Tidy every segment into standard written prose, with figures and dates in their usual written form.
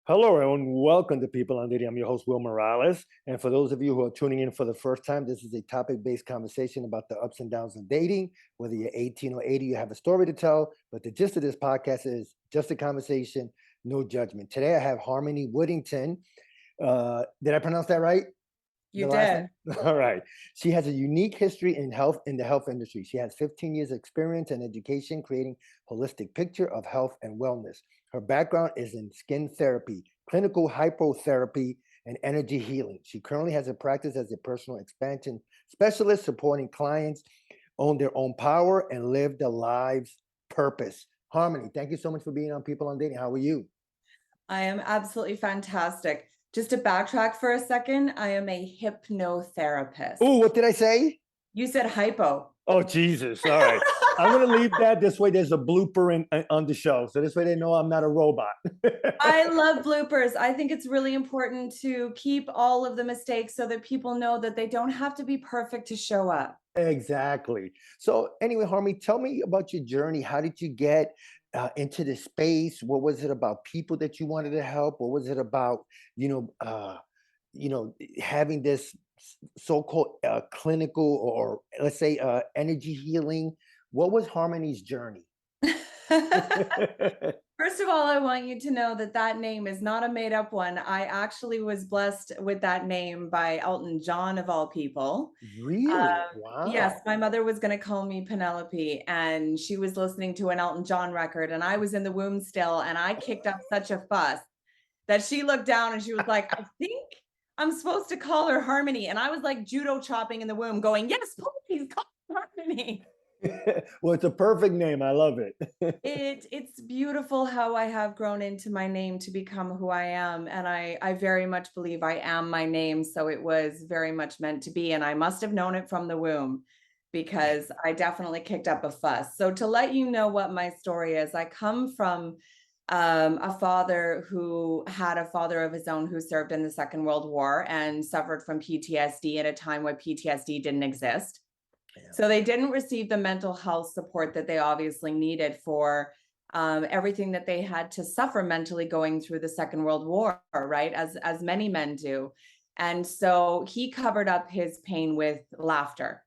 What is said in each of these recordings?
Hello, everyone. Welcome to People on Dating. I'm your host, Will Morales. And for those of you who are tuning in for the first time, this is a topic-based conversation about the ups and downs of dating. Whether you're 18 or 80, you have a story to tell. But the gist of this podcast is just a conversation, no judgment. Today, I have Harmony Woodington. Did I pronounce that right? You The last did. name? All right. She has a unique history in the health industry. She has 15 years experience and education creating holistic picture of health and wellness. Her background is in skin therapy, clinical hypotherapy, and energy healing. She currently has a practice as a personal expansion specialist supporting clients own their own power and live their lives purpose. Harmony, thank you so much for being on People on Dating. How are you? I am absolutely fantastic. Just to backtrack for a second, I am a hypnotherapist. Oh, what did I say? You said hypo. Oh, Jesus. All right. I'm going to leave that this way. There's a blooper on the show. So this way they know I'm not a robot. I love bloopers. I think it's really important to keep all of the mistakes so that people know that they don't have to be perfect to show up. Exactly. So anyway, Harmony, tell me about your journey. How did you get into the space? What was it about people that you wanted to help? What was it about, you know, uh, having this so-called clinical or let's say energy healing? What was Harmony's journey? First of all, I want you to know that that name is not a made up one. I actually was blessed with that name by Elton John, of all people. Really? Yes, Wow. my mother was going to call me Penelope, and she was listening to an Elton John record, and I was in the womb still, and I kicked up such a fuss that she looked down and she was like, I think I'm supposed to call her Harmony. And I was like judo chopping in the womb, going, yes, please call her Harmony. Well, it's a perfect name. I love it. It's beautiful how I have grown into my name to become who I am. And I very much believe I am my name. So it was very much meant to be. And I must have known it from the womb because I definitely kicked up a fuss. So to let you know what my story is, I come from a father who had a father of his own who served in the Second World War and suffered from PTSD at a time when PTSD didn't exist. Yeah. So they didn't receive the mental health support that they obviously needed for everything that they had to suffer mentally going through the Second World War, right? As many men do. And so he covered up his pain with laughter.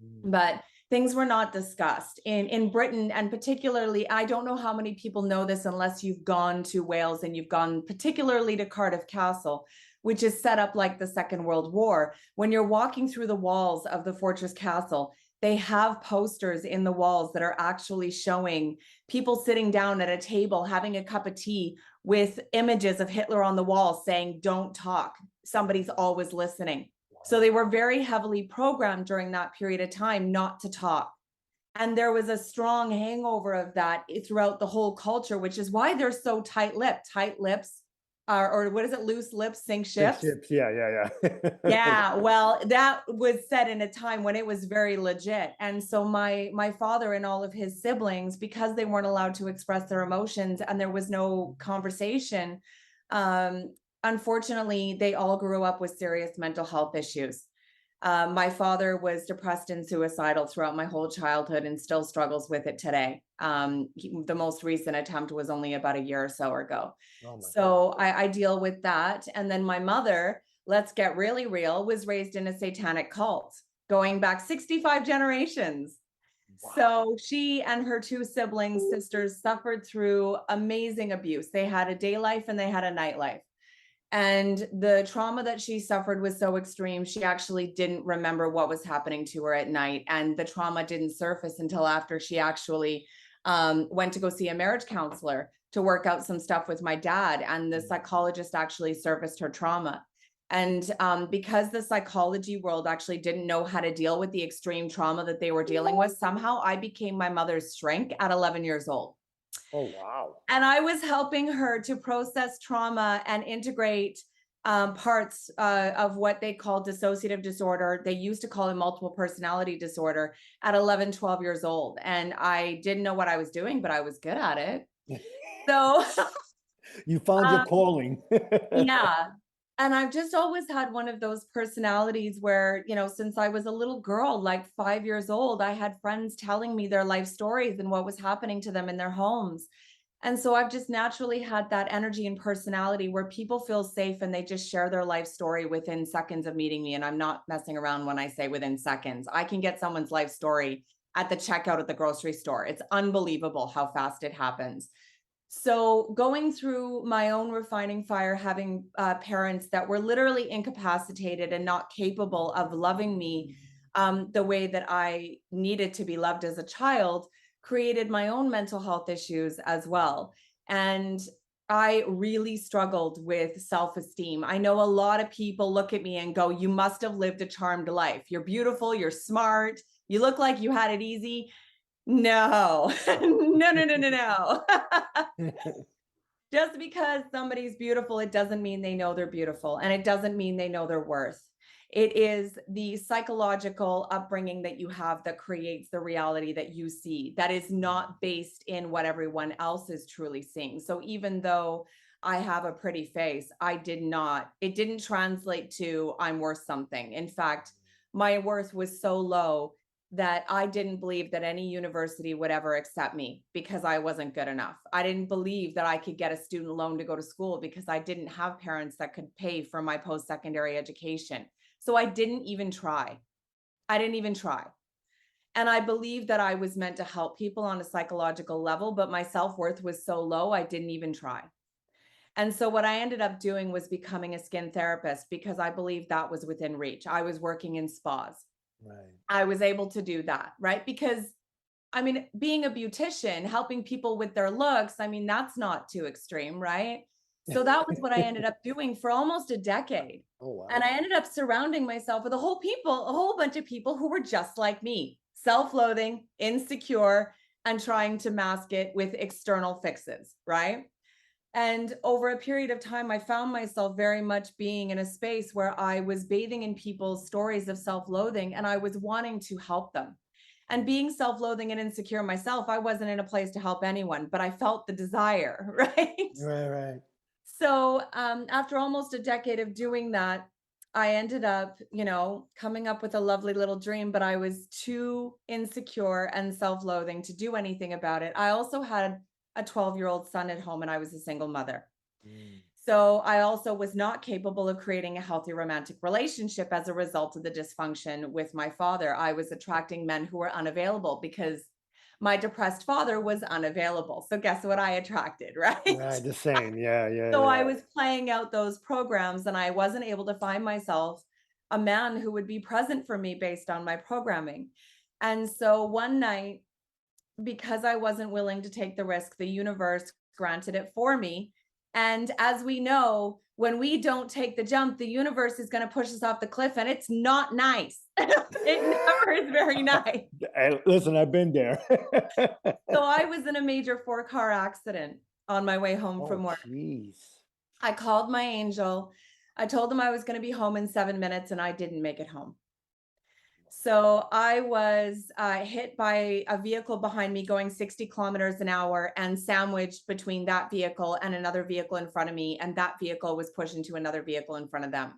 Mm. But things were not discussed in Britain, and particularly, I don't know how many people know this unless you've gone to Wales and you've gone particularly to Cardiff Castle, which is set up like the Second World War. When you're walking through the walls of the fortress castle, they have posters in the walls that are actually showing people sitting down at a table having a cup of tea with images of Hitler on the wall saying, don't talk. Somebody's always listening. So they were very heavily programmed during that period of time not to talk. And there was a strong hangover of that throughout the whole culture, which is why they're so tight-lipped. Tight lips or what is it? Loose lips sink Six ships. ships. Yeah, yeah, yeah. Yeah, well, that was said in a time when it was very legit. And so my father and all of his siblings, because they weren't allowed to express their emotions and there was no conversation, um, unfortunately, they all grew up with serious mental health issues. My father was depressed and suicidal throughout my whole childhood and still struggles with it today. The most recent attempt was only about a year or so ago. Oh my God. So I deal with that. And then my mother, let's get really real, was raised in a satanic cult going back 65 generations. Wow. So she and her two siblings, sisters, suffered through amazing abuse. They had a day life and they had a night life. And the trauma that she suffered was so extreme, she actually didn't remember what was happening to her at night. And the trauma didn't surface until after she actually went to go see a marriage counselor to work out some stuff with my dad. And the psychologist actually surfaced her trauma. And because the psychology world actually didn't know how to deal with the extreme trauma that they were dealing with, somehow I became my mother's shrink at 11 years old. Oh, wow. And I was helping her to process trauma and integrate parts of what they call dissociative disorder. They used to call it multiple personality disorder at 11, 12 years old. And I didn't know what I was doing, but I was good at it. So, You found your um, calling. yeah. And I've just always had one of those personalities where, since I was a little girl, like 5 years old, I had friends telling me their life stories and what was happening to them in their homes. And so I've just naturally had that energy and personality where people feel safe and they just share their life story within seconds of meeting me. And I'm not messing around when I say within seconds. I can get someone's life story at the checkout at the grocery store. It's unbelievable how fast it happens. So going through my own refining fire, having parents that were literally incapacitated and not capable of loving me the way that I needed to be loved as a child, created my own mental health issues as well. And I really struggled with self-esteem. I know a lot of people look at me and go, "You must have lived a charmed life. You're beautiful, you're smart, you look like you had it easy." No, no, no, no, no, no. Just because somebody's beautiful, it doesn't mean they know they're beautiful, and it doesn't mean they know their worth. It is the psychological upbringing that you have that creates the reality that you see, that is not based in what everyone else is truly seeing. So even though I have a pretty face, it didn't translate to I'm worth something. In fact, my worth was so low that I didn't believe that any university would ever accept me because I wasn't good enough. I didn't believe that I could get a student loan to go to school because I didn't have parents that could pay for my post-secondary education. So I didn't even try. I didn't even try. And I believed that I was meant to help people on a psychological level, but my self-worth was so low, I didn't even try. And so what I ended up doing was becoming a skin therapist because I believed that was within reach. I was working in spas. Right. I was able to do that, right? Because I mean, being a beautician, helping people with their looks, I mean, that's not too extreme, right? So that was what I ended up doing for almost a decade. Oh, And wow. I ended up surrounding myself with a whole bunch of people who were just like me, self-loathing, insecure, and trying to mask it with external fixes, right? And over a period of time, I found myself very much being in a space where I was bathing in people's stories of self loathing and I was wanting to help them. And being self loathing and insecure myself, I wasn't in a place to help anyone, but I felt the desire, right? Right, right. So after almost a decade of doing that, I ended up, coming up with a lovely little dream, but I was too insecure and self loathing to do anything about it. I also had a 12-year-old son at home and I was a single mother. Mm. So I also was not capable of creating a healthy romantic relationship as a result of the dysfunction with my father. I was attracting men who were unavailable because my depressed father was unavailable. So guess what I attracted, right? Right, the same. Yeah, yeah, So I yeah. was playing out those programs and I wasn't able to find myself a man who would be present for me based on my programming. And so one night, because I wasn't willing to take the risk, the universe granted it for me. And as we know, when we don't take the jump, the universe is going to push us off the cliff and it's not nice. It never is very nice. Listen, I've been there. So I was in a major 4-car accident on my way home Oh, from work. jeez. I called my angel. I told him I was going to be home in 7 minutes and I didn't make it home. So I was hit by a vehicle behind me going 60 kilometers an hour and sandwiched between that vehicle and another vehicle in front of me. And that vehicle was pushed into another vehicle in front of them.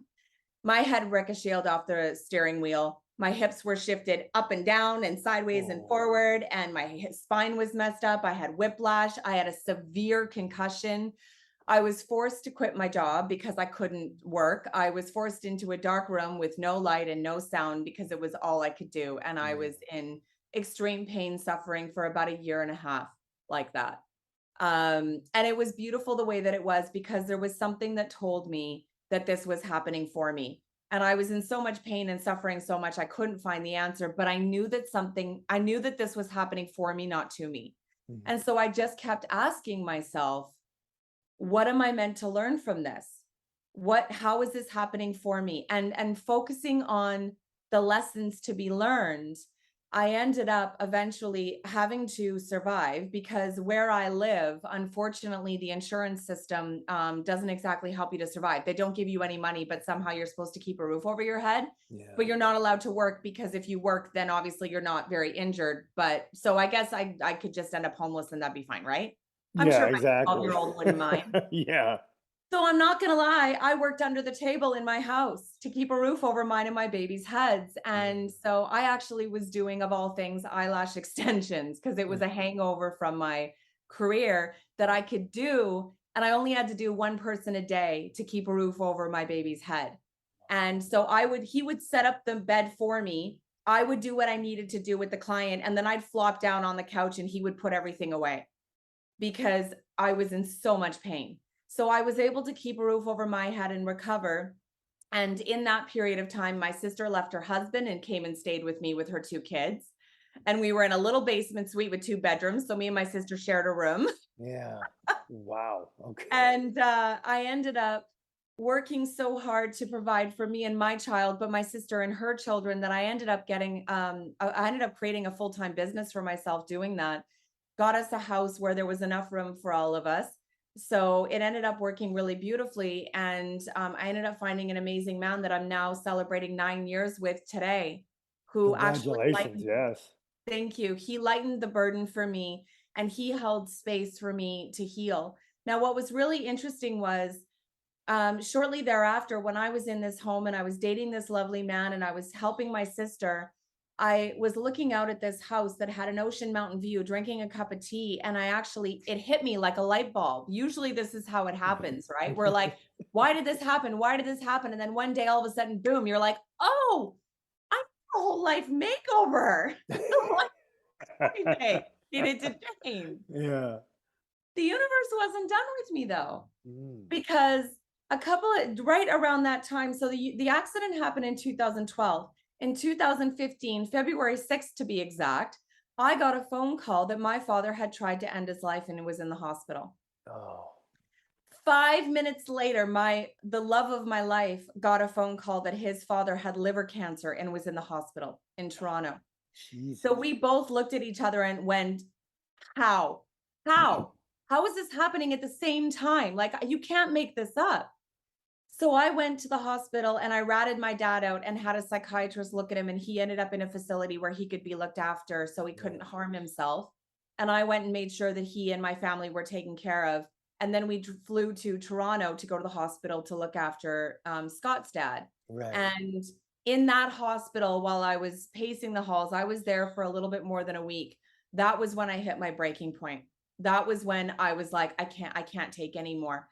My head ricocheted off the steering wheel. My hips were shifted up and down and sideways and Oh, forward. And my spine was messed up. I had whiplash. I had a severe concussion. I was forced to quit my job because I couldn't work. I was forced into a dark room with no light and no sound because it was all I could do. And I mm, was in extreme pain, suffering for about a year and a half like that. And it was beautiful the way that it was because there was something that told me that this was happening for me. And I was in so much pain and suffering so much, I couldn't find the answer, but I knew that this was happening for me, not to me. mm. And so I just kept asking myself, what am I meant to learn from this? How is this happening for me? And focusing on the lessons to be learned, I ended up eventually having to survive because where I live, unfortunately, the insurance system doesn't exactly help you to survive. They don't give you any money, but somehow you're supposed to keep a roof over your head, Yeah. but you're not allowed to work because if you work, then obviously you're not very injured. But so I guess I could just end up homeless and that'd be fine, right? I'm Yeah, sure my exactly. 12-year-old wouldn't mind. Yeah. So I'm not gonna lie, I worked under the table in my house to keep a roof over mine and my baby's heads. And Mm, so I actually was doing, of all things, eyelash extensions because it was mm, a hangover from my career that I could do. And I only had to do one person a day to keep a roof over my baby's head. And so he would set up the bed for me. I would do what I needed to do with the client. And then I'd flop down on the couch and he would put everything away because I was in so much pain. So I was able to keep a roof over my head and recover. And in that period of time, my sister left her husband and came and stayed with me with her 2 kids. And we were in a little basement suite with 2 bedrooms. So me and my sister shared a room. Yeah. Wow. Okay. And I ended up working so hard to provide for me and my child, but my sister and her children, that I ended up getting, I ended up creating a full-time business for myself doing that. Got us a house where there was enough room for all of us. So it ended up working really beautifully. And I ended up finding an amazing man that I'm now celebrating 9 years with today, who actually Congratulations. Yes. thank you. He lightened the burden for me and he held space for me to heal. Now, what was really interesting was shortly thereafter, when I was in this home and I was dating this lovely man and I was helping my sister, I was looking out at this house that had an ocean mountain view, drinking a cup of tea. And it hit me like a light bulb. Usually this is how it happens, right? We're like, why did this happen? Why did this happen? And then one day, all of a sudden, boom, you're like, oh, I need a whole life makeover. Everything needed to change. Yeah. The universe wasn't done with me though, Mm. because right around that time, so the accident happened in 2012. In 2015, February 6th to be exact, I got a phone call that my father had tried to end his life and was in the hospital. Oh, 5 minutes later, the love of my life got a phone call that his father had liver cancer and was in the hospital in Toronto. So Jesus. we both looked at each other and went, how? How? How is this happening at the same time? Like, you can't make this up. So I went to the hospital and I ratted my dad out and had a psychiatrist look at him, and he ended up in a facility where he could be looked after so he couldn't harm himself. And I went and made sure that he and my family were taken care of. And then we flew to Toronto to go to the hospital to look after Scott's dad. Right. And in that hospital, while I was pacing the halls, I was there for a little bit more than a week. That was when I hit my breaking point. That was when I was like, I can't take anymore.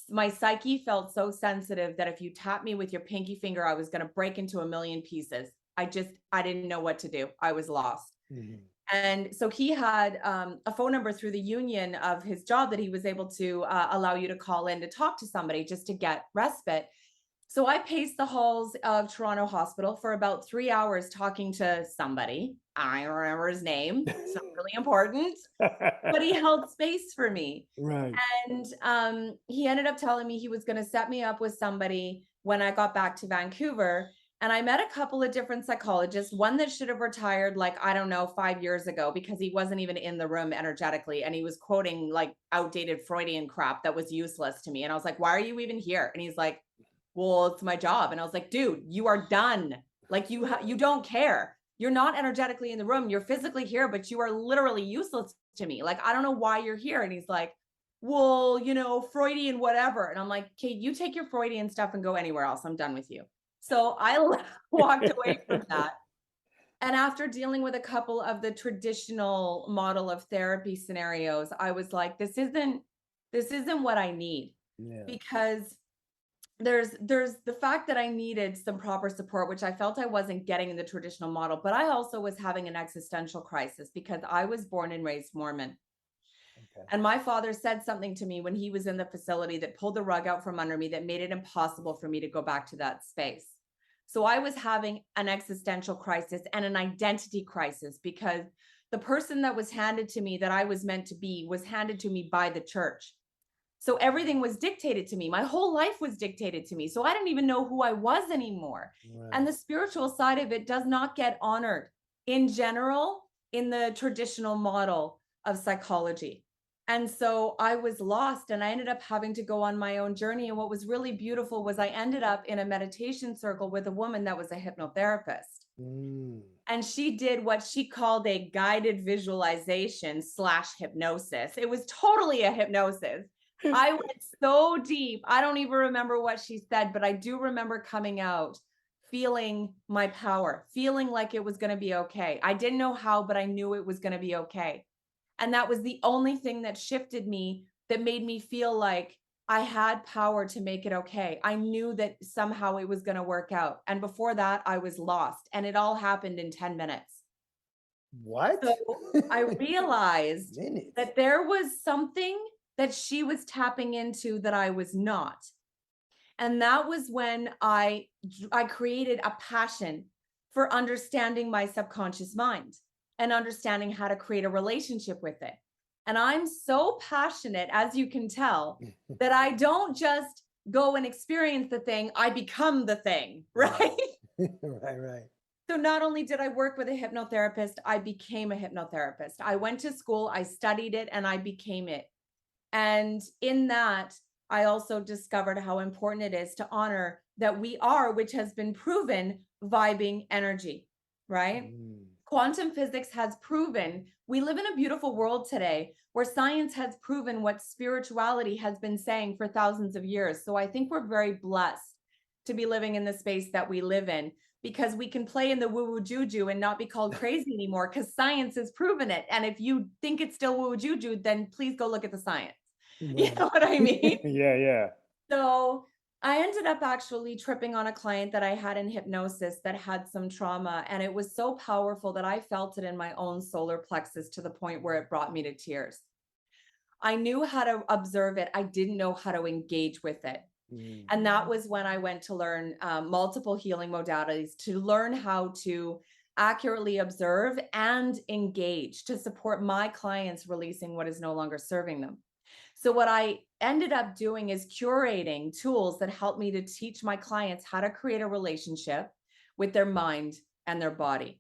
My psyche felt so sensitive that if you tapped me with your pinky finger, I was going to break into a million pieces. I didn't know what to do. I was lost. Mhm. And so he had a phone number through the union of his job that he was able to allow you to call in to talk to somebody just to get respite. So I paced the halls of Toronto Hospital for about 3 hours talking to somebody. I don't remember his name. It's not really important, but he held space for me. Right. And he ended up telling me he was going to set me up with somebody when I got back to Vancouver. And I met a couple of different psychologists, one that should have retired, like, I don't know, 5 years ago, because he wasn't even in the room energetically. And he was quoting like outdated Freudian crap that was useless to me. And I was like, why are you even here? And he's like, well, it's my job. And I was like, dude, you are done. Like, you don't care. You're not energetically in the room. You're physically here, but you are literally useless to me. Like, I don't know why you're here. And he's like, well, Freudian, whatever. And I'm like, okay, you take your Freudian stuff and go anywhere else. I'm done with you. So I walked away from that. And after dealing with a couple of the traditional model of therapy scenarios, I was like, this isn't what I need. Yeah. Because there's the fact that I needed some proper support, which I felt I wasn't getting in the traditional model, but I also was having an existential crisis because I was born and raised Mormon. Okay. And my father said something to me when he was in the facility that pulled the rug out from under me, that made it impossible for me to go back to that space. So I was having an existential crisis and an identity crisis, because the person that was handed to me that I was meant to be was handed to me by the church. So everything was dictated to me. My whole life was dictated to me. So I didn't even know who I was anymore. Right. And the spiritual side of it does not get honored in general in the traditional model of psychology. And so I was lost, and I ended up having to go on my own journey. And what was really beautiful was I ended up in a meditation circle with a woman that was a hypnotherapist. Mm. And she did what she called a guided visualization / hypnosis. It was totally a hypnosis. I went so deep. I don't even remember what she said, but I do remember coming out feeling my power, feeling like it was going to be okay. I didn't know how, but I knew it was going to be okay. And that was the only thing that shifted me, that made me feel like I had power to make it okay. I knew that somehow it was going to work out. And before that, I was lost. And it all happened in 10 minutes. What? So I realized Minutes. that there was something that she was tapping into that I was not. And that was when I created a passion for understanding my subconscious mind and understanding how to create a relationship with it. And I'm so passionate, as you can tell, that I don't just go and experience the thing, I become the thing, right? Right, right. So not only did I work with a hypnotherapist, I became a hypnotherapist. I went to school, I studied it, and I became it. And in that, I also discovered how important it is to honor that we are, which has been proven, vibing energy, right? Mm. Quantum physics has proven we live in a beautiful world today where science has proven what spirituality has been saying for thousands of years. So I think we're very blessed to be living in the space that we live in, because we can play in the woo woo juju and not be called crazy anymore because science has proven it. And if you think it's still woo woo juju, then please go look at the science. You Right. know what I mean? Yeah, yeah. So I ended up actually tripping on a client that I had in hypnosis that had some trauma. And it was so powerful that I felt it in my own solar plexus to the point where it brought me to tears. I knew how to observe it, I didn't know how to engage with it. Mm. And that was when I went to learn multiple healing modalities to learn how to accurately observe and engage to support my clients releasing what is no longer serving them. So, what I ended up doing is curating tools that help me to teach my clients how to create a relationship with their mind and their body.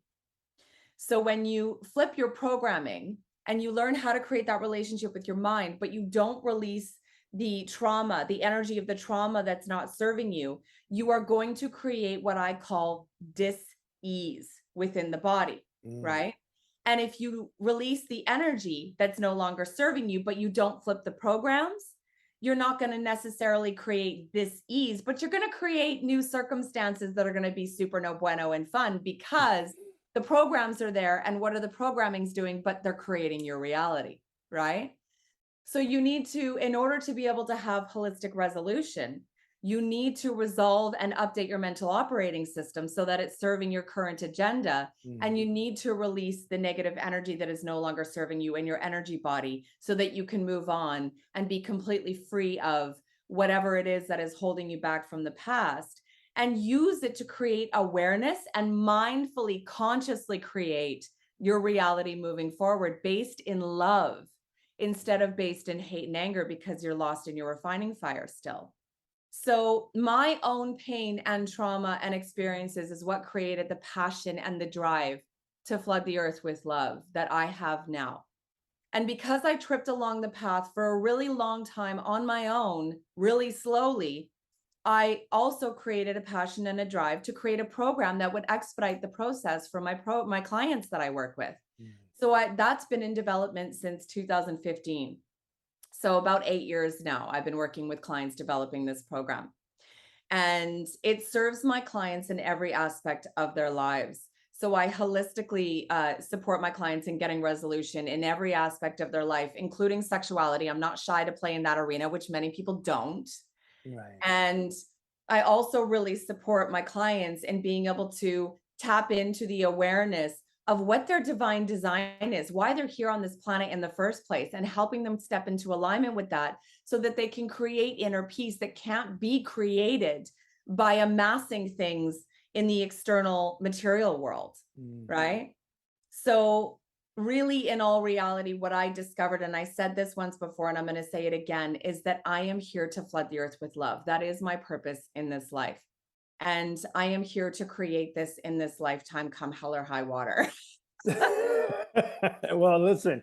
So when you flip your programming and you learn how to create that relationship with your mind, but you don't release the trauma, the energy of the trauma that's not serving you, you are going to create what I call dis-ease within the body, Mm. right? And if you release the energy that's no longer serving you, but you don't flip the programs, you're not going to necessarily create this ease, but you're going to create new circumstances that are going to be super no bueno and fun because the programs are there. And what are the programmings doing? But they're creating your reality, right? So you need to, in order to be able to have holistic resolution, you need to resolve and update your mental operating system so that it's serving your current agenda. Mm. And you need to release the negative energy that is no longer serving you in your energy body so that you can move on and be completely free of whatever it is that is holding you back from the past, and use it to create awareness and mindfully, consciously create your reality moving forward based in love instead of based in hate and anger because you're lost in your refining fire still. So, my own pain and trauma and experiences is what created the passion and the drive to flood the earth with love that I have now. And because I tripped along the path for a really long time on my own, really slowly, I also created a passion and a drive to create a program that would expedite the process for my clients that I work with. Mm. So that's been in development since 2015. So about 8 years now, I've been working with clients developing this program. And it serves my clients in every aspect of their lives. So I holistically support my clients in getting resolution in every aspect of their life, including sexuality. I'm not shy to play in that arena, which many people don't. Right. And I also really support my clients in being able to tap into the awareness of what their divine design is, why they're here on this planet in the first place, and helping them step into alignment with that so that they can create inner peace that can't be created by amassing things in the external material world, Mm. right? So, really, in all reality, what I discovered, and I said this once before, and I'm going to say it again, is that I am here to flood the earth with love. That is my purpose in this life. And I am here to create this in this lifetime, come hell or high water. Well, listen,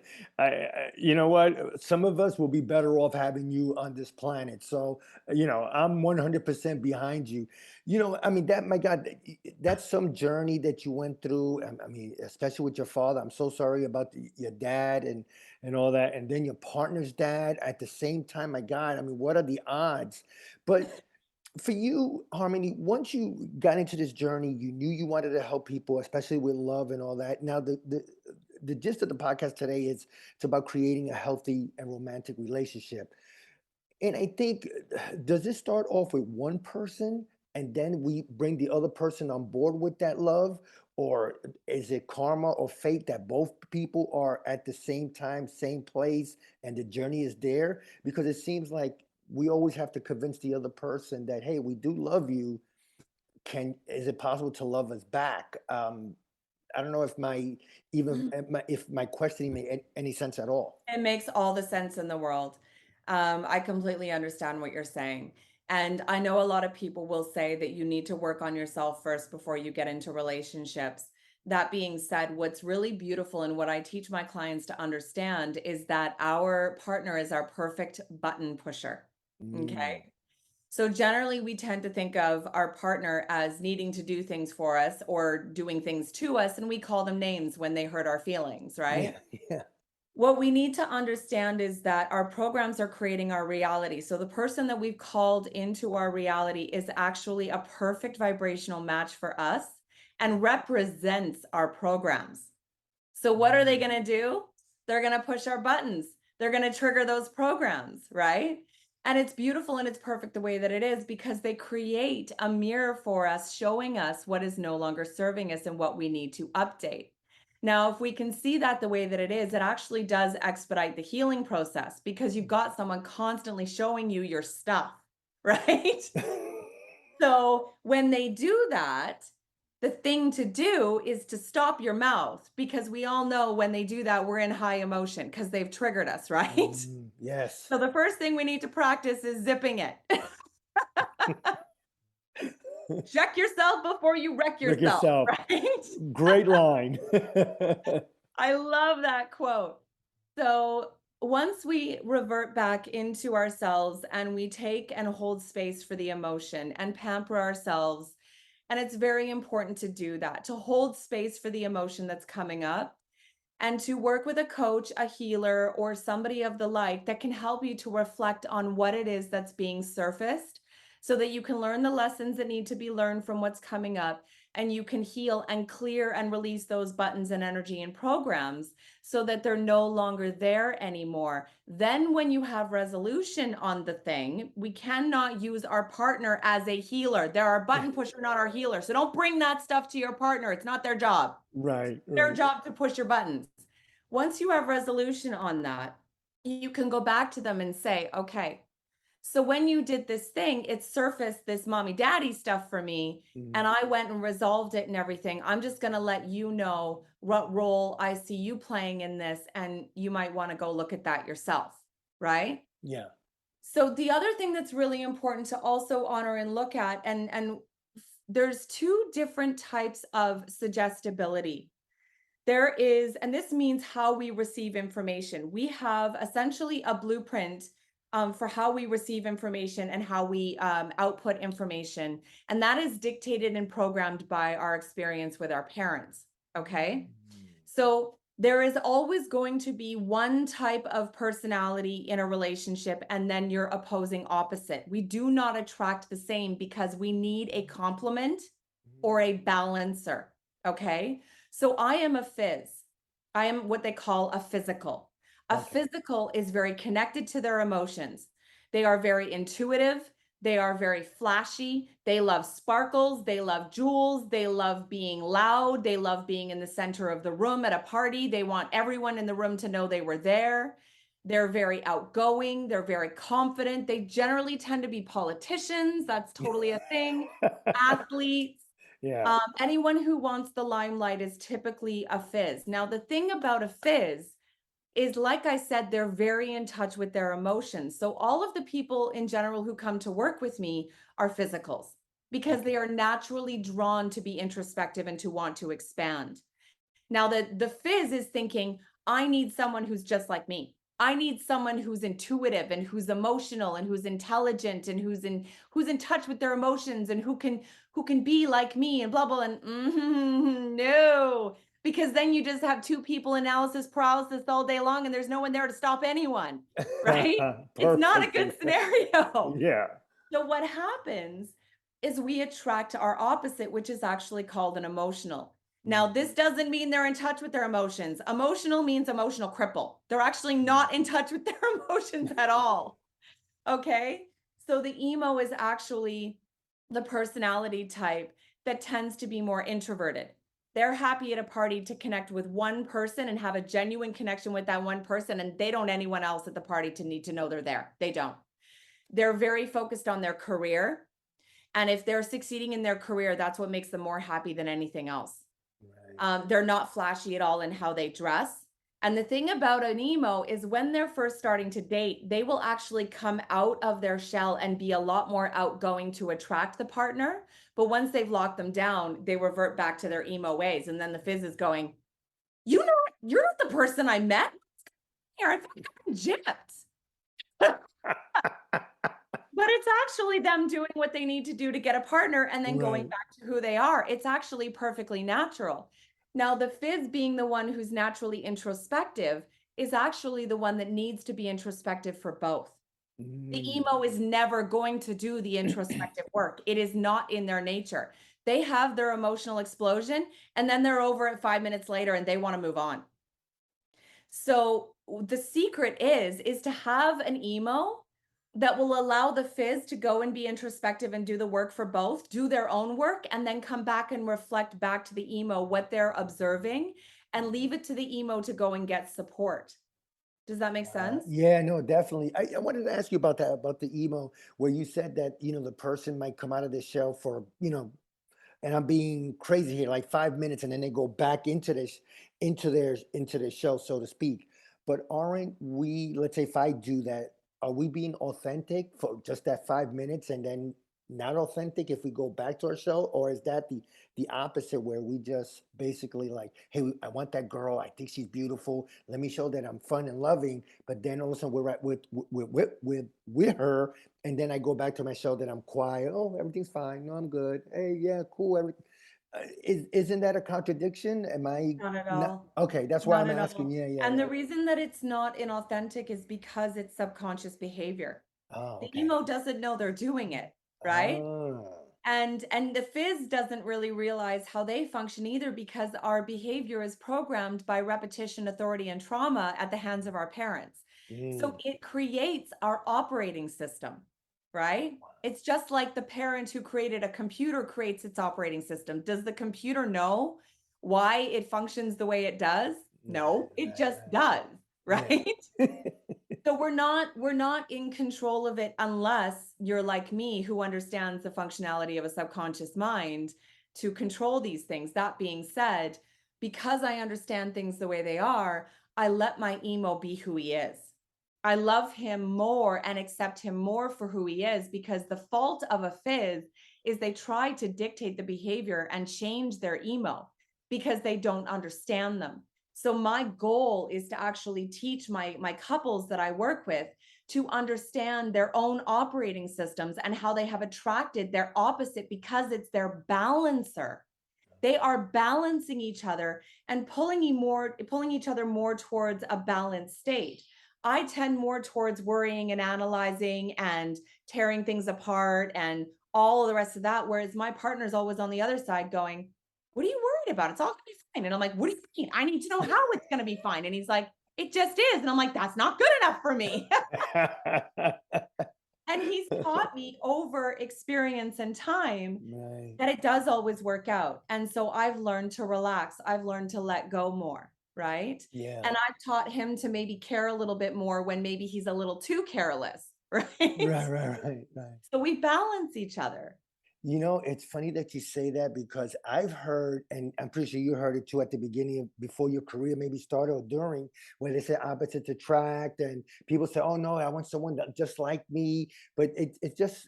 you know what? Some of us will be better off having you on this planet. So, I'm 100% behind you. I mean, my God, that's some journey that you went through. I mean, especially with your father. I'm so sorry about your dad and all that. And then your partner's dad at the same time. My God, I mean, what are the odds? But for you, Harmony, once you got into this journey, you knew you wanted to help people, especially with love and all that. Now, the gist of the podcast today is it's about creating a healthy and romantic relationship. And I think, does it start off with one person and then we bring the other person on board with that love? Or is it karma or fate that both people are at the same time, same place, and the journey is there? Because it seems like we always have to convince the other person that, hey, we do love you. Is it possible to love us back? I don't know if if my questioning made any sense at all. It makes all the sense in the world. I completely understand what you're saying. And I know a lot of people will say that you need to work on yourself first before you get into relationships. That being said, what's really beautiful and what I teach my clients to understand is that our partner is our perfect button pusher. Mm. Okay. So generally, we tend to think of our partner as needing to do things for us or doing things to us, and we call them names when they hurt our feelings, right? Yeah, yeah. What we need to understand is that our programs are creating our reality. So the person that we've called into our reality is actually a perfect vibrational match for us and represents our programs. So what are they Mm. going to do? They're going to push our buttons. They're going to trigger those programs, right? And it's beautiful and it's perfect the way that it is because they create a mirror for us, showing us what is no longer serving us and what we need to update. Now, if we can see that the way that it is, it actually does expedite the healing process because you've got someone constantly showing you your stuff, right? So when they do that, the thing to do is to stop your mouth because we all know when they do that, we're in high emotion because they've triggered us, right? Yes. So the first thing we need to practice is zipping it. Check yourself before you wreck Look yourself, yourself. right? Great line. I love that quote. So once we revert back into ourselves and we take and hold space for the emotion and pamper ourselves, and it's very important to do that, to hold space for the emotion that's coming up and to work with a coach, a healer, or somebody of the like that can help you to reflect on what it is that's being surfaced so that you can learn the lessons that need to be learned from what's coming up and you can heal and clear and release those buttons and energy and programs so that they're no longer there anymore. Then, when you have resolution on the thing, we cannot use our partner as a healer. They're our button pusher, not our healer. So don't bring that stuff to your partner. It's not their job. Right, Their right. job to push your buttons. Once you have resolution on that, you can go back to them and say, okay, so when you did this thing, it surfaced this mommy daddy stuff for me, Mhm. and I went and resolved it and everything. I'm just going to let you know what role I see you playing in this, and you might want to go look at that yourself, right? Yeah. So the other thing that's really important to also honor and look at, and there's two different types of suggestibility. There is, and this means how we receive information. We have essentially a blueprint for how we receive information and how we output information. And that is dictated and programmed by our experience with our parents. Okay. Mm. So there is always going to be one type of personality in a relationship and then your opposing opposite. We do not attract the same because we need a complement or a balancer. Okay. So I am a fizz. I am what they call a physical. A Okay. physical is very connected to their emotions. They are very intuitive. They are very flashy. They love sparkles. They love jewels. They love being loud. They love being in the center of the room at a party. They want everyone in the room to know they were there. They're very outgoing. They're very confident. They generally tend to be politicians. That's totally a thing. Athletes. Yeah. Anyone who wants the limelight is typically a fizz. Now, the thing about a fizz is, like I said, they're very in touch with their emotions. So all of the people in general who come to work with me are physicals because Okay. they are naturally drawn to be introspective and to want to expand. Now, the fizz is thinking, I need someone who's just like me. I need someone who's intuitive and who's emotional and who's intelligent and who's in touch with their emotions and who can be like me and blah blah. And no, because then you just have two people analysis paralysis all day long and there's no one there to stop anyone, right? It's not a Perfect. good scenario. Yeah. So what happens is we attract our opposite, which is actually called an emotional. Now, this doesn't mean they're in touch with their emotions. Emotional means emotional cripple. They're actually not in touch with their emotions at all. Okay. So the emo is actually the personality type that tends to be more introverted. They're happy at a party to connect with one person and have a genuine connection with that one person. And they don't anyone else at the party to need to know they're there. They don't. They're very focused on their career. And if they're succeeding in their career, that's what makes them more happy than anything else. Right. They're not flashy at all in how they dress. And the thing about an emo is when they're first starting to date, they will actually come out of their shell and be a lot more outgoing to attract the partner. But once they've locked them down, they revert back to their emo ways. And then the fizz is going, you're not the person I met here. I thought I'm gypped. But it's actually them doing what they need to do to get a partner and then going Right. back to who they are. It's actually perfectly natural. Now, the fizz being the one who's naturally introspective is actually the one that needs to be introspective for both. The Mm. emo is never going to do the introspective work. It is not in their nature. They have their emotional explosion and then they're over it 5 minutes later and they want to move on. So the secret is to have an emo that will allow the fizz to go and be introspective and do the work for both, do their own work, and then come back and reflect back to the emo what they're observing and leave it to the emo to go and get support. Does that make sense? Yeah, no, definitely. I wanted to ask you about that, about the emo, where you said that, the person might come out of the shell for, and I'm being crazy here, like 5 minutes, and then they go back into this, into their shell, so to speak. But aren't we, let's say if I do that, are we being authentic for just that 5 minutes and then not authentic if we go back to our shell? Or is that the opposite where we just basically like, hey, I want that girl, I think she's beautiful. Let me show that I'm fun and loving, but then all of a sudden we're right with her, and then I go back to my shell that I'm quiet. Oh, everything's fine. No, I'm good. Hey, yeah, cool. Everything. Isn't that a contradiction? Am I Not at not all. okay? That's why Not I'm at asking. all. Yeah, yeah, And the yeah. reason that it's not inauthentic is because it's subconscious behavior. Oh, The okay. emo doesn't know they're doing it, right? Oh, And the fizz doesn't really realize how they function either because our behavior is programmed by repetition, authority, and trauma at the hands of our parents. So mm, it creates our operating system, right? It's just like the parent who created a computer creates its operating system. Does the computer know why it functions the way it does? right, No, it right, just does, right. right? Yeah. So we're not in control of it unless you're like me who understands the functionality of a subconscious mind to control these things. That being said, because I understand things the way they are, I let my emo be who he is. I love him more and accept him more for who he is because the fault of a fizz is they try to dictate the behavior and change their emo because they don't understand them. So my goal is to actually teach my couples that I work with to understand their own operating systems and how they have attracted their opposite because it's their balancer. They are balancing each other and pulling each other more towards a balanced state. I tend more towards worrying and analyzing and tearing things apart and all of the rest of that, whereas my partner's always on the other side going, what are you worried about? It's all gonna be fine. And I'm like, what do you mean? I need to know how it's gonna be fine. And he's like, it just is. And I'm like, that's not good enough for me. And he's taught me over experience and time Right. that it does always work out. And so I've learned to relax. I've learned to let go more, right? Yeah. And I've taught him to maybe care a little bit more when maybe he's a little too careless, right? Right, right, right, right. So we balance each other. It's funny that you say that because I've heard, and I'm pretty sure you heard it too at the beginning of before your career maybe started or during, where they say opposites attract, and people say, "Oh no, I want someone that just like me." But it's just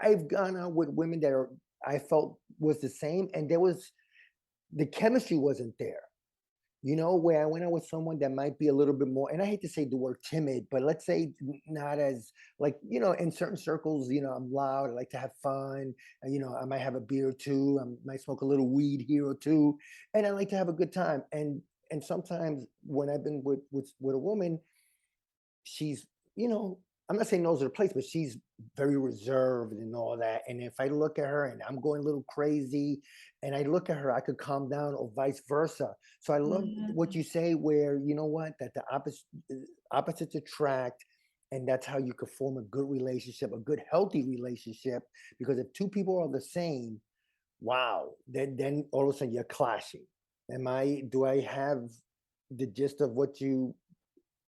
I've gone out with women that are I felt was the same, and there was the chemistry wasn't there. Where I went out with someone that might be a little bit more, and I hate to say the word timid, but let's say not as like, in certain circles, I'm loud, I like to have fun, and I might have a beer or two, I might smoke a little weed here or two, and I like to have a good time. And sometimes when I've been with a woman, she's, you know, I'm not saying knows her place, but she's very reserved and all that. And if I look at her and I'm going a little crazy and I look at her, I could calm down or vice versa. So I love what Mhm. you say where, you know what, that the opposites attract. And that's how you could form a good relationship, a good, healthy relationship. Because if two people are the same, wow, then all of a sudden you're clashing. Do I have the gist of what you,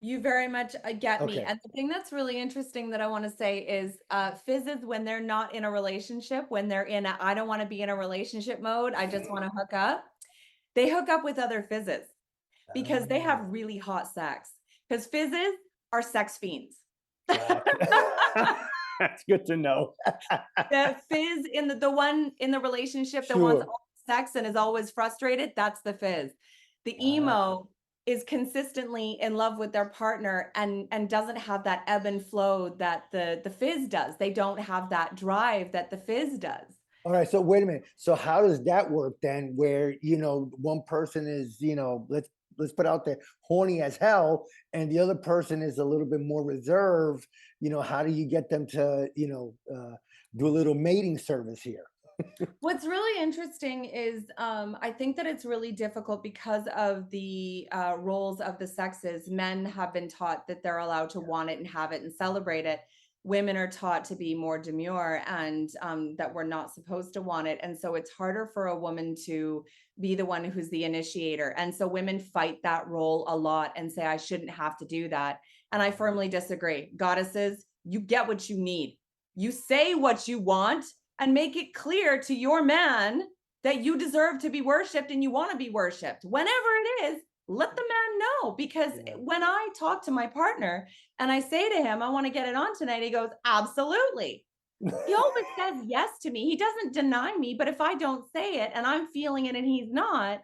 You very much get me. okay. And the thing that's really interesting that I want to say is fizzes, when they're not in a relationship, when they're in a I don't want to be in a relationship mode, I just want to hook up, they hook up with other fizzes because they have Oh, really hot sex. Because fizzes are sex fiends. gotcha. That's good to know. The fizz in the one in the relationship that wants Sure. all the sex and is always frustrated, that's the fizz. The Gotcha. emo is consistently in love with their partner and doesn't have that ebb and flow that the fizz does. They don't have that drive that the fizz does. All right. So wait a minute. So how does that work then? Where one person is let's put out there horny as hell, and the other person is a little bit more reserved. How do you get them to do a little mating service here? What's really interesting is I think that it's really difficult because of the roles of the sexes. Men have been taught that they're allowed to want it and have it and celebrate it. Women are taught to be more demure and that we're not supposed to want it. And so it's harder for a woman to be the one who's the initiator. And so women fight that role a lot and say, I shouldn't have to do that. And I firmly disagree. Goddesses, you get what you need. You say what you want and make it clear to your man that you deserve to be worshiped and you want to be worshiped. Whenever it is, let the man know. Because Yeah. when I talk to my partner and I say to him, I want to get it on tonight, he goes, absolutely. He always says yes to me. He doesn't deny me, but if I don't say it and I'm feeling it and he's not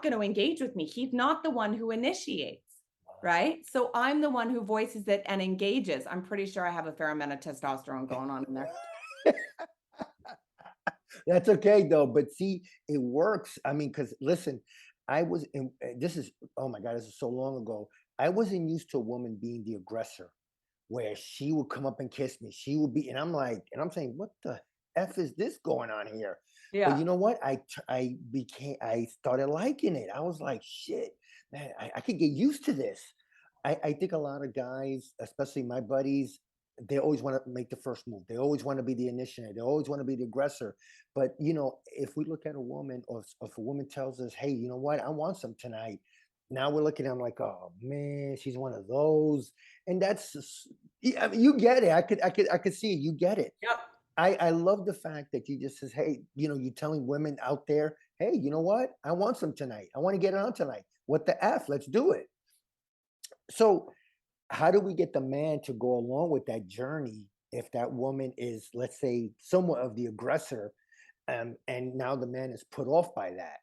going to engage with me. He's not the one who initiates. Right. So I'm the one who voices it and engages. I'm pretty sure I have a fair amount of testosterone going on in there. That's okay though. But see, it works. I mean, because listen, this is, oh my God, this is so long ago. I wasn't used to a woman being the aggressor where she would come up and kiss me. She would be, and I'm saying, what the F is this going on here? But Yeah. you know what? I started liking it. I was like, shit, man, I could get used to this. I think a lot of guys, especially my buddies, they always want to make the first move. They always want to be the initiator. They always want to be the aggressor. But if we look at a woman, or if a woman tells us, "Hey, you know what? I want some tonight." Now we're looking at them like, "Oh man, she's one of those," and yeah, I mean, you get it. I could see it. You get it. Yep. I love the fact that you just says, "Hey, you're telling women out there, hey, you know what? I want some tonight. I want to get it on tonight. What the f? Let's do it." So how do we get the man to go along with that journey if that woman is, let's say, somewhat of the aggressor, and now the man is put off by that?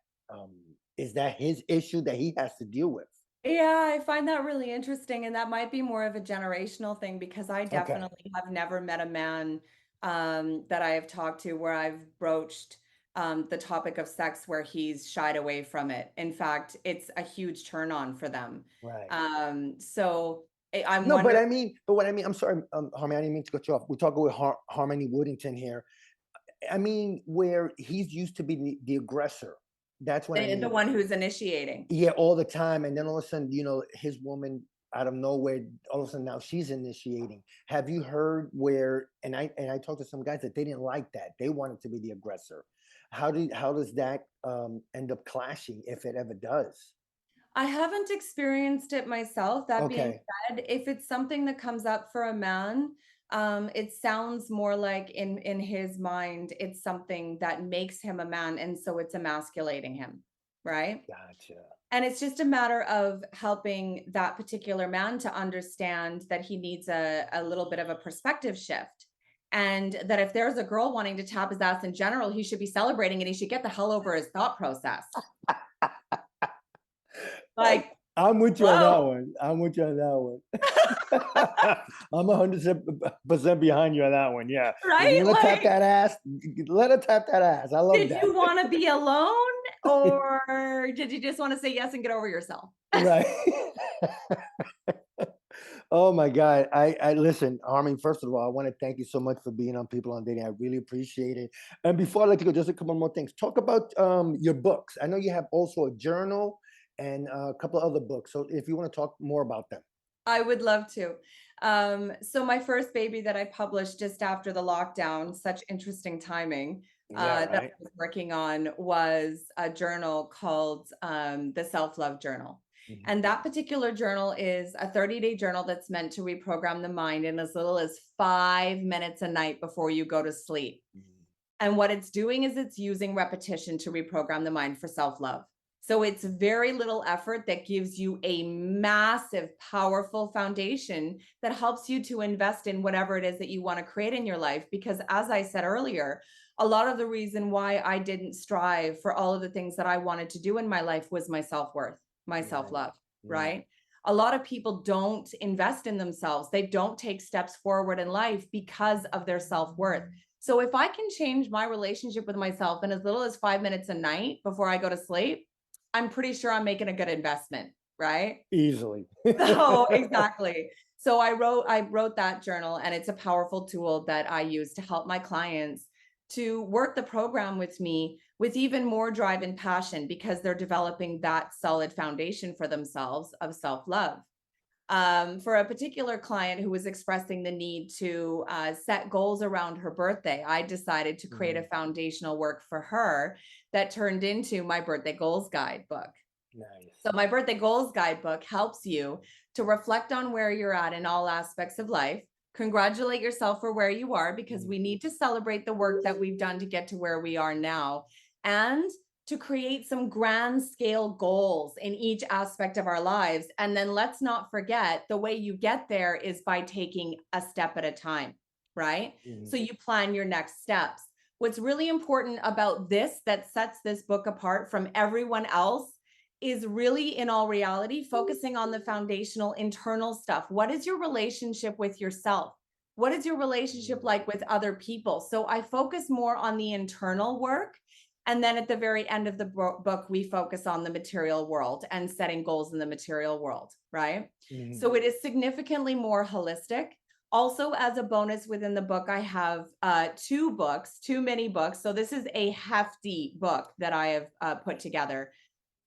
Is that his issue that he has to deal with? Yeah, I find that really interesting, and that might be more of a generational thing because I Okay. definitely have never met a man that I have talked to where I've broached the topic of sex where he's shied away from it. In fact, it's a huge turn on for them. Right. So I'm No, but wondering. what I mean, I'm sorry, Harmony, I didn't mean to cut you off. We're talking with Harmony Woodington here. I mean, where he's used to be the aggressor. That's what I The mean. one who's initiating. Yeah, all the time. And then all of a sudden, his woman out of nowhere, all of a sudden now she's initiating. Have you heard where, and I talked to some guys that they didn't like that. They wanted to be the aggressor. How does that end up clashing if it ever does? I haven't experienced it myself. That being Okay. said, if it's something that comes up for a man, it sounds more like in his mind, it's something that makes him a man, and so it's emasculating him, right? Gotcha. And it's just a matter of helping that particular man to understand that he needs a little bit of a perspective shift. And that if there's a girl wanting to tap his ass in general, he should be celebrating and he should get the hell over his thought process. I, Like, I'm with you on that whoa. one. I'm with you on that one. I'm 100% behind you on that one. Yeah. If you Right? want to tap Like, that ass, let her tap that ass. I love did that. you wanna be alone, or did you just wanna say yes and get over yourself? Right. Oh my God. I listen, Armin, first of all, I want to thank you so much for being on People on Dating. I really appreciate it. And before I let you go, just a couple more things. Talk about your books. I know you have also a journal and a couple other books. So if you want to talk more about them. I would love to. So my first baby that I published just after the lockdown, such interesting timing, Yeah, that I right. was working on was a journal called the Self-Love Journal. Mhm. And that particular journal is a 30-day journal that's meant to reprogram the mind in as little as 5 minutes a night before you go to sleep. Mhm. And what it's doing is it's using repetition to reprogram the mind for self love. So it's very little effort that gives you a massive, powerful foundation that helps you to invest in whatever it is that you want to create in your life. Because as I said earlier, a lot of the reason why I didn't strive for all of the things that I wanted to do in my life was my self worth, my self Right. love, Mm. right? A lot of people don't invest in themselves. They don't take steps forward in life because of their self worth. So if I can change my relationship with myself in as little as 5 minutes a night before I go to sleep, I'm pretty sure I'm making a good investment, right? Easily. So exactly. So I wrote that journal, and it's a powerful tool that I use to help my clients to work the program with me with even more drive and passion because they're developing that solid foundation for themselves of self-love. For a particular client who was expressing the need to set goals around her birthday, I decided to create a Mhm. foundational work for her that turned into my birthday goals guidebook. Nice. So, my birthday goals guidebook helps you to reflect on where you're at in all aspects of life. Congratulate yourself for where you are because Mhm. we need to celebrate the work that we've done to get to where we are now. And to create some grand scale goals in each aspect of our lives. And then let's not forget the way you get there is by taking a step at a time, right? Mhm. So you plan your next steps. What's really important about this that sets this book apart from everyone else is really, in all reality, focusing on the foundational internal stuff. What is your relationship with yourself? What is your relationship Mhm. like with other people? So I focus more on the internal work. And then at the very end of the book, we focus on the material world and setting goals in the material world, right? Mhm. So it is significantly more holistic. Also, as a bonus within the book, I have two mini books. So this is a hefty book that I have put together.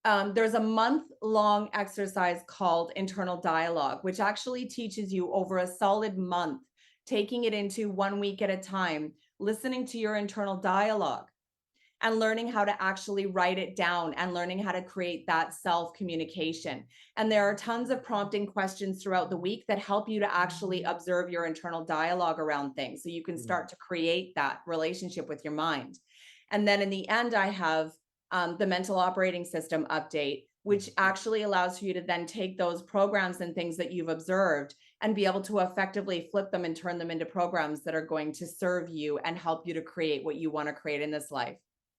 There's a month-long exercise called internal dialogue, which actually teaches you over a solid month, taking it into 1 week at a time, listening to your internal dialogue and learning how to actually write it down and learning how to create that self communication. And there are tons of prompting questions throughout the week that help you to actually observe your internal dialogue around things so you can Mhm. start to create that relationship with your mind. And then in the end, I have the mental operating system update, which Mhm. actually allows you to then take those programs and things that you've observed and be able to effectively flip them and turn them into programs that are going to serve you and help you to create what you want to create in this life.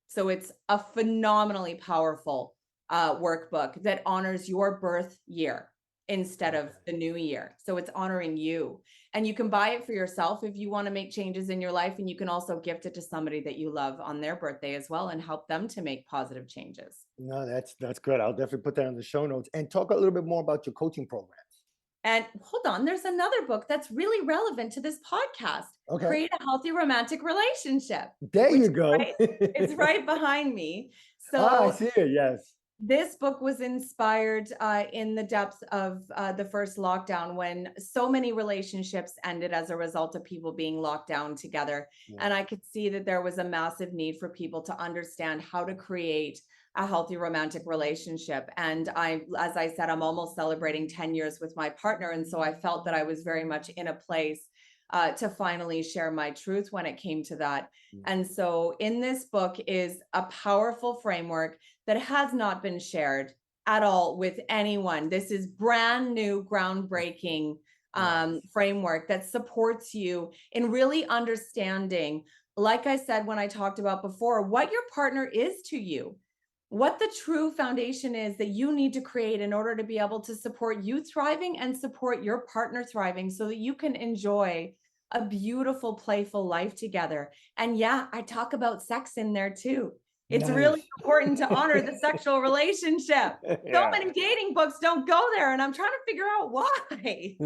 So it's a phenomenally powerful workbook that honors your birth year instead of Okay. the new year. So it's honoring you. And you can buy it for yourself if you want to make changes in your life. And you can also gift it to somebody that you love on their birthday as well and help them to make positive changes. No, that's good. I'll definitely put that in the show notes and talk a little bit more about your coaching programs. And hold on, there's another book that's really relevant to this podcast. Okay. Create a healthy romantic relationship, There which you is go. right, it's right behind me. Ah, I So see it. Yes. this book was inspired in the depths of the first lockdown when so many relationships ended as a result of people being locked down together. Yeah. And I could see that there was a massive need for people to understand how to create a healthy romantic relationship. And as I said, I'm almost celebrating 10 years with my partner. And so I felt that I was very much in a place to finally share my truth when it came to that. Mm. And so in this book is a powerful framework that has not been shared at all with anyone. This is brand new, groundbreaking Nice. framework that supports you in really understanding, like I said when I talked about before, what your partner is to you, what the true foundation is that you need to create in order to be able to support you thriving and support your partner thriving so that you can enjoy a beautiful, playful life together. And yeah, I talk about sex in there too. It's really Nice. important to honor the sexual relationship. So Yeah. many dating books don't go there, and I'm trying to figure out why.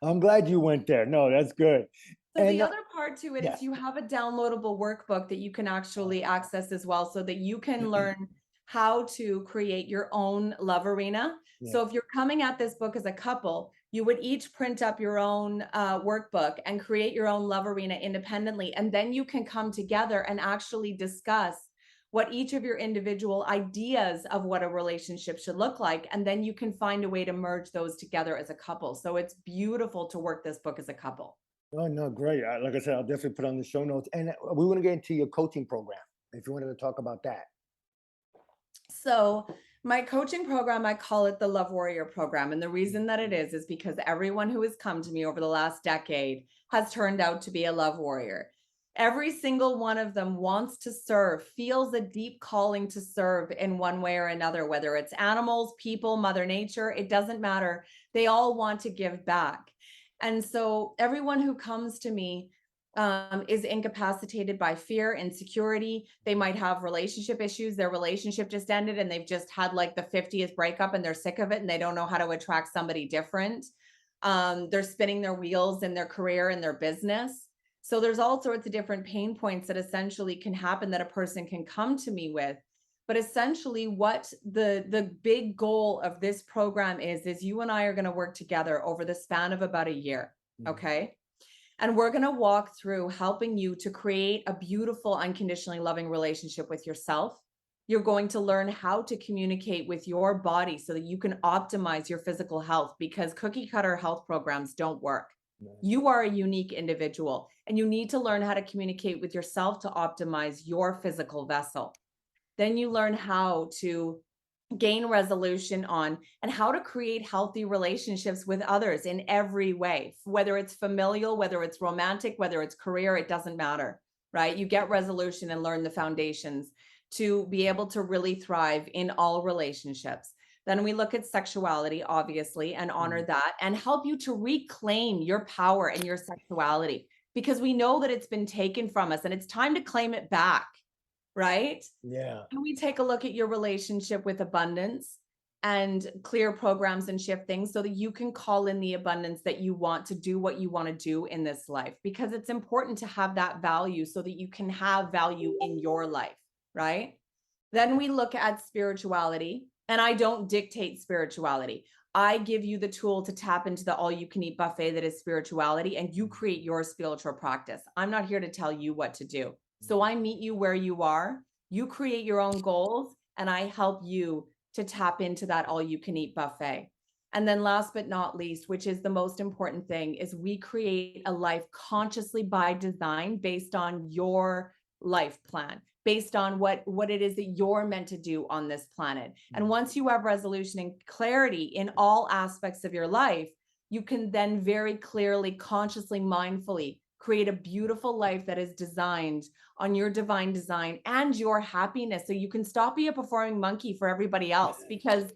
I'm glad you went there. No, that's good. So the And other part to it is yes. you have a downloadable workbook that you can actually access as well, so that you can learn how to create your own love arena. So Yes. if you're coming at this book as a couple, you would each print up your own workbook and create your own love arena independently. And then you can come together and actually discuss what each of your individual ideas of what a relationship should look like. And then you can find a way to merge those together as a couple. So it's beautiful to work this book as a couple. Oh, no, great. Like I said, I'll definitely put on the show notes. And we want to get into your coaching program. If you wanted to talk about that. So my coaching program, I call it the Love Warrior program. And the reason that it is because everyone who has come to me over the last decade has turned out to be a love warrior. Every single one of them wants to serve, feels a deep calling to serve in one way or another, whether it's animals, people, Mother Nature, it doesn't matter. They all want to give back. And so everyone who comes to me is incapacitated by fear, insecurity. They might have relationship issues. Their relationship just ended and they've just had like the 50th breakup and they're sick of it and they don't know how to attract somebody different. They're spinning their wheels in their career and their business. So there's all sorts of different pain points that essentially can happen that a person can come to me with. But essentially what the big goal of this program is you and I are going to work together over the span of about a year. Okay. And we're going to walk through helping you to create a beautiful, unconditionally loving relationship with yourself. You're going to learn how to communicate with your body so that you can optimize your physical health, because cookie cutter health programs don't work. You are a unique individual and you need to learn how to communicate with yourself to optimize your physical vessel. Then you learn how to gain resolution on and how to create healthy relationships with others in every way, whether it's familial, whether it's romantic, whether it's career, it doesn't matter, right? You get resolution and learn the foundations to be able to really thrive in all relationships. Then we look at sexuality, obviously, and honor that and help you to reclaim your power and your sexuality, because we know that it's been taken from us and it's time to claim it back, right? Yeah. And we take a look at your relationship with abundance and clear programs and shift things so that you can call in the abundance that you want to do what you want to do in this life, because it's important to have that value so that you can have value in your life, right? Then we look at spirituality, and I don't dictate spirituality. I give you the tool to tap into the all you can eat buffet that is spirituality, and you create your spiritual practice. I'm not here to tell you what to do. So I meet you where you are. You create your own goals, and I help you to tap into that all you can eat buffet. And then last but not least, which is the most important thing, is we create a life consciously by design based on your life plan, based on what it is that you're meant to do on this planet. And once you have resolution and clarity in all aspects of your life, you can then very clearly, consciously, mindfully create a beautiful life that is designed on your divine design and your happiness. So you can stop being a performing monkey for everybody else, because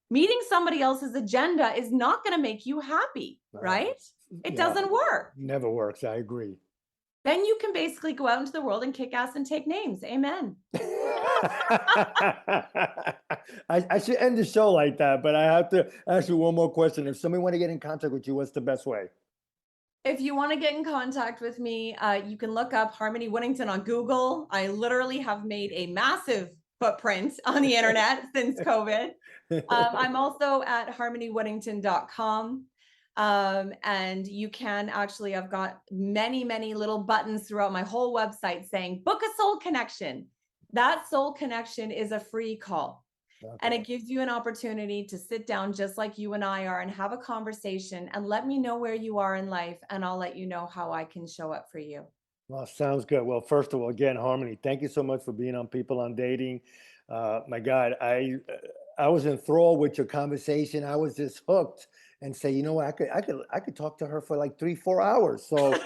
meeting somebody else's agenda is not going to make you happy, right? It Yeah. doesn't work. Never works. I agree. Then you can basically go out into the world and kick ass and take names. Amen. I should end the show like that, but I have to ask you one more question. If somebody want to get in contact with you, what's the best way? If you want to get in contact with me, you can look up Harmony Woodington on Google. I literally have made a massive footprint on the internet since COVID. I'm also at harmonywoodington.com. And you can actually, I've got many, many little buttons throughout my whole website saying, book a soul connection. That soul connection is a free call. And it gives you an opportunity to sit down just like you and I are and have a conversation and let me know where you are in life. And I'll let you know how I can show up for you. Well, sounds good. Well, first of all, again, Harmony, thank you so much for being on People on Dating. My God, I was enthralled with your conversation. I was just hooked, and say, you know what, I could talk to her for like 3, 4 hours. So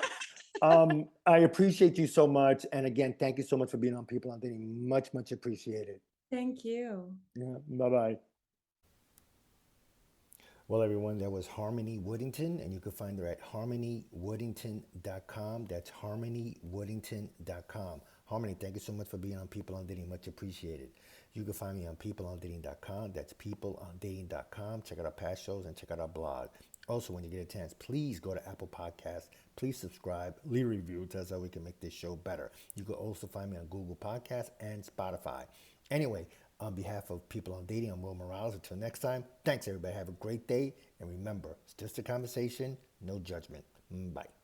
I appreciate you so much. And again, thank you so much for being on People on Dating. Much, much appreciated. Thank you. Yeah. Bye-bye. Well, everyone, that was Harmony Woodington, and you can find her at harmonywoodington.com. That's harmonywoodington.com. Harmony, thank you so much for being on People on Dating. Much appreciated. You can find me on peopleondating.com. That's peopleondating.com. Check out our past shows and check out our blog. Also, when you get a chance, please go to Apple Podcasts. Please subscribe, leave a review. That's how we can make this show better. You can also find me on Google Podcasts and Spotify. Anyway, on behalf of People on Dating, I'm Will Morales. Until next time, thanks everybody. Have a great day. And remember, it's just a conversation, no judgment. Bye.